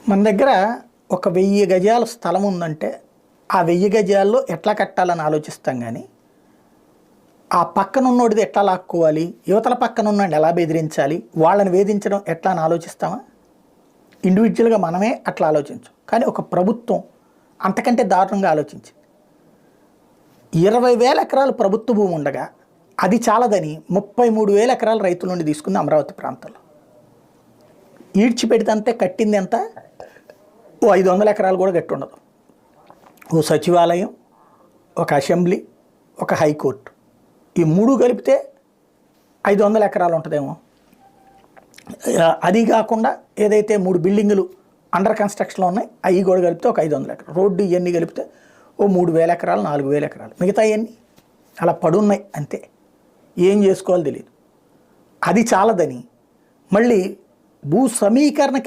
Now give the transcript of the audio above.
మన దగ్గర ఒక 1000 గజాల స్థలం ఉందంటే, ఆ 1000 గజాల్లో ఎట్లా కట్టాలని ఆలోచిస్తాం గానీ, ఆ పక్కనున్నోడిది ఎట్లా లాక్కోవాలి, యువతల పక్కనున్నోడిని ఎలా బెదిరించాలి, వాళ్ళని వేధించడం ఎట్లా అని ఆలోచిస్తామా? ఇండివిడ్యువల్‌గా మనమే అట్లా ఆలోచించం. కానీ ఒక ప్రభుత్వం అంతకంటే దారుణంగా ఆలోచించింది. 20,000 ఎకరాలు ప్రభుత్వ భూమి ఉండగా, అది చాలదని 33,000 ఎకరాలు రైతుల నుండి తీసుకుంది అమరావతి ప్రాంతంలో. ఈడ్చిపెడితే కట్టింది ఎంత? ఓ 500 ఎకరాలు కూడా గట్టి ఉండదు. ఓ సచివాలయం, ఒక అసెంబ్లీ, ఒక హైకోర్టు, ఈ 3 కలిపితే 500 ఎకరాలు ఉంటుందేమో. అది కాకుండా ఏదైతే 3 బిల్డింగులు అండర్ కన్స్ట్రక్షన్లో ఉన్నాయి, అవి కూడా కలిపితే ఒక 500 ఎకరాలు. రోడ్డు ఇవన్నీ కలిపితే ఓ 3,000 ఎకరాలు, 4,000 ఎకరాలు. మిగతా ఇవన్నీ అలా పడున్నాయి అంతే. ఏం చేసుకోవాలో తెలియదు. అది చాలదని మళ్ళీ భూ సమీకరణ కింద